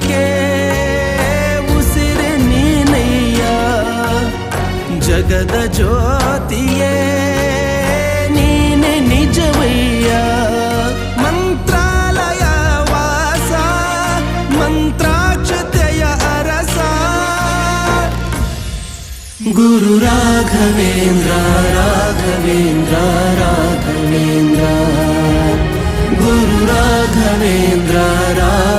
ಜೀವಕ್ಕೆ ಉಸಿರು ನೀನಯ್ಯ, ಜಗದ ಜ್ಯೋತಿಯೇ ನೀನೆ ನಿಜವಯ್ಯ. ಮಂತ್ರಾಲಯ ವಾಸ ಮಂತ್ರಾಕ್ಷತೆಯ ಅರಸ ಗುರು ರಾಘವೇಂದ್ರ ರಾಘವೇಂದ್ರ ರಾಘವೇಂದ್ರ ಗುರು ರಾಘವೇಂದ್ರ ರಾಘವೇಂದ್ರ.